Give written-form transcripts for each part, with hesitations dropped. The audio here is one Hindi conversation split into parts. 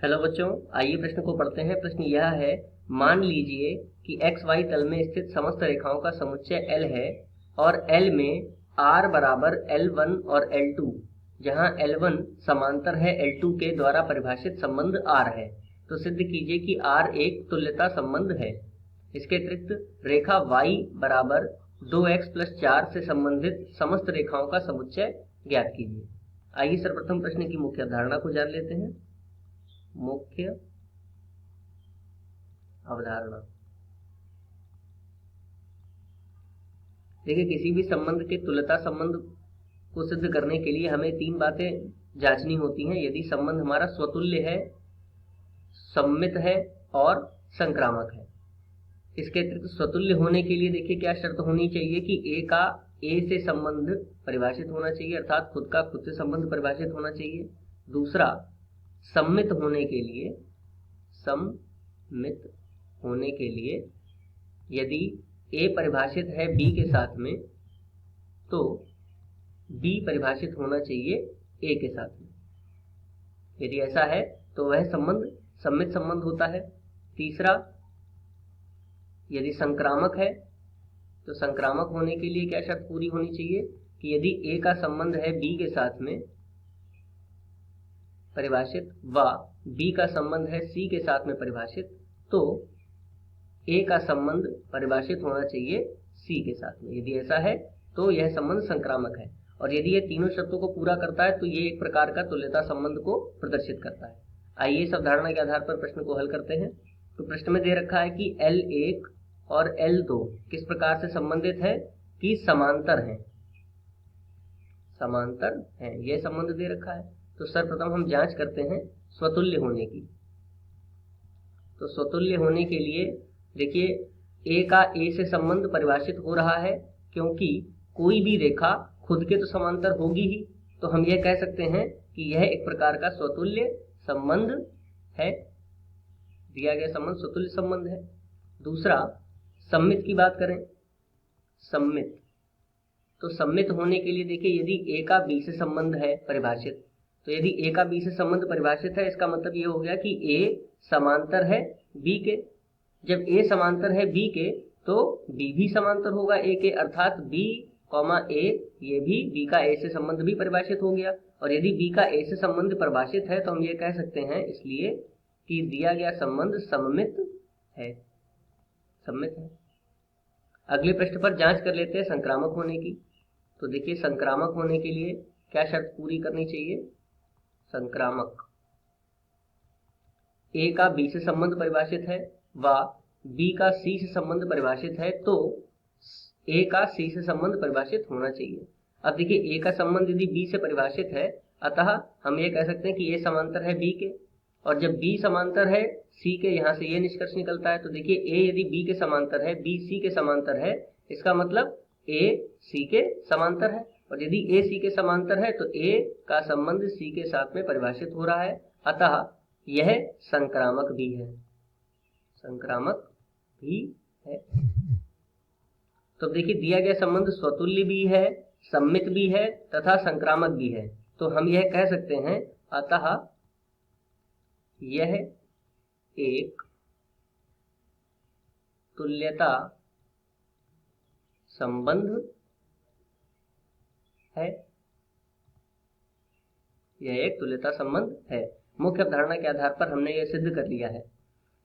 हेलो बच्चों, आइए प्रश्न को पढ़ते हैं। प्रश्न यह है, मान लीजिए कि एक्स वाई तल में स्थित समस्त रेखाओं का समुच्चय L है और L में R बराबर L1 और L2, जहां L1 समांतर है L2 के द्वारा परिभाषित संबंध R है। तो सिद्ध कीजिए कि R एक तुल्यता संबंध है। इसके अतिरिक्त रेखा y बराबर 2x + 4 से संबंधित समस्त रेखाओं का समुच्चय ज्ञात कीजिए। आइए सर्वप्रथम प्रश्न की मुख्य अवधारणा को जान लेते हैं। मुख्य अवधारणा, देखिए, किसी भी संबंध के तुल्यता संबंध को सिद्ध करने के लिए हमें तीन बातें जांचनी होती हैं। यदि संबंध हमारा स्वतुल्य है, सममित है और संक्रामक है। इसके अतिरिक्त स्वतुल्य होने के लिए देखिए क्या शर्त होनी चाहिए कि ए का ए से संबंध परिभाषित होना चाहिए, अर्थात खुद का खुद से संबंध परिभाषित होना चाहिए। दूसरा, सममित होने के लिए यदि ए परिभाषित है बी के साथ में, तो बी परिभाषित होना चाहिए ए के साथ में। यदि ऐसा है तो वह संबंध सममित संबंध होता है। तीसरा, यदि संक्रामक है तो संक्रामक होने के लिए क्या शर्त पूरी होनी चाहिए कि यदि ए का संबंध है बी के साथ में परिभाषित व बी का संबंध है सी के साथ में परिभाषित, तो ए का संबंध परिभाषित होना चाहिए सी के साथ में। यदि ऐसा है तो यह संबंध संक्रामक है, और यदि यह तीनों शर्तों को पूरा करता है तो ये एक प्रकार का तुल्यता संबंध को प्रदर्शित करता है। आइए इस अवधारणा के आधार पर प्रश्न को हल करते हैं। तो प्रश्न में दे रखा है कि L1 और L2 किस प्रकार से संबंधित है कि समांतर हैं। यह संबंध दे रखा है। तो सर्वप्रथम हम जांच करते हैं स्वतुल्य होने की। तो स्वतुल्य होने के लिए देखिए, ए का ए से संबंध परिभाषित हो रहा है, क्योंकि कोई भी रेखा खुद के तो समांतर होगी ही। तो हम यह कह सकते हैं कि यह एक प्रकार का स्वतुल्य संबंध है। दिया गया संबंध स्वतुल्य संबंध है। दूसरा, सममित की बात करें। सममित, तो सममित होने के लिए देखिए, यदि ए का बी से संबंध है परिभाषित, तो यदि ए का बी से संबंध परिभाषित है, इसका मतलब ये हो गया कि ए समांतर है बी के। जब ए समांतर है बी के तो बी भी समांतर होगा ए के, अर्थात बी कॉमा ए, ये भी बी का ए से संबंध भी परिभाषित हो गया। और यदि बी का ए से संबंध परिभाषित है तो हम ये कह सकते हैं इसलिए कि दिया गया संबंध सममित है। अगले प्रश्न पर जांच कर लेते हैं संक्रामक होने की। तो देखिए, संक्रामक होने के लिए क्या शर्त पूरी करनी चाहिए। संक्रामक, ए का बी से संबंध परिभाषित है व बी का सी से संबंध परिभाषित है, तो ए का सी से संबंध परिभाषित होना चाहिए। अब देखिए, ए का संबंध यदि बी से परिभाषित है, अतः हम ये कह सकते हैं कि ए समांतर है बी के, और जब बी समांतर है सी के, यहाँ से ये निष्कर्ष निकलता है। तो देखिए, ए यदि बी के समांतर है, बी सी के समांतर है, इसका मतलब ए सी के समांतर है। और यदि ए सी के समांतर है तो ए का संबंध सी के साथ में परिभाषित हो रहा है, अतः यह संक्रामक भी है। तो देखिए, दिया गया संबंध स्वतुल्य भी है, सममित भी है तथा संक्रामक भी है। तो हम यह कह सकते हैं, अतः यह एक तुल्यता संबंध है। मुख्य अवधारणा के आधार पर हमने यह सिद्ध कर लिया है।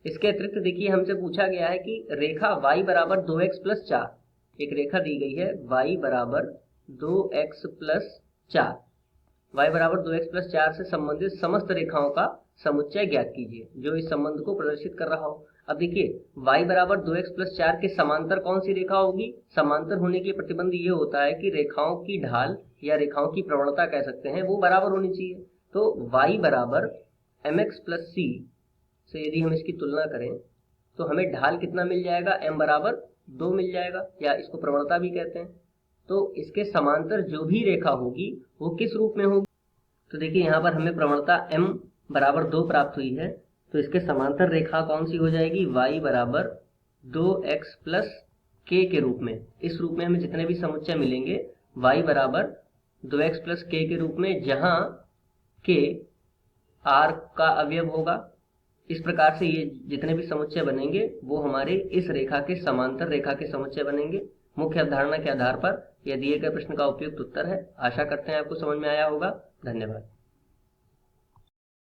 इसके अतिरिक्त देखिए, हमसे पूछा गया है कि रेखा y बराबर 2x + 4, एक रेखा दी गई है y बराबर 2x + 4, y बराबर 2x + 4 से संबंधित समस्त रेखाओं का समुच्चय ज्ञात कीजिए जो इस संबंध को प्रदर्शित कर रहा हो। अब देखिए, y बराबर 2x + 4 के समांतर कौन सी रेखा होगी। समांतर होने के लिए प्रतिबंध ये होता है कि रेखाओं की ढाल या रेखाओं की प्रवणता कह सकते हैं, वो बराबर होनी चाहिए। तो y बराबर mx + c से यदि हम इसकी तुलना करें तो हमें ढाल कितना मिल जाएगा, m बराबर 2 मिल जाएगा, या इसको प्रवणता भी कहते हैं। तो इसके समांतर जो भी रेखा होगी वो किस रूप में होगी। तो देखिए, यहाँ पर हमें प्रवणता m बराबर 2 प्राप्त हुई है, तो इसके समांतर रेखा कौन सी हो जाएगी, y बराबर 2x + k के रूप में। इस रूप में हमें जितने भी समुच्चय मिलेंगे y बराबर 2x + k के रूप में, जहाँ k आर का अवयव होगा। इस प्रकार से ये जितने भी समुच्चय बनेंगे वो हमारे इस रेखा के समांतर रेखा के समुच्चय बनेंगे। मुख्य अवधारणा के आधार पर यह दिए गए प्रश्न का उपयुक्त उत्तर है। आशा करते हैं आपको समझ में आया होगा। धन्यवाद।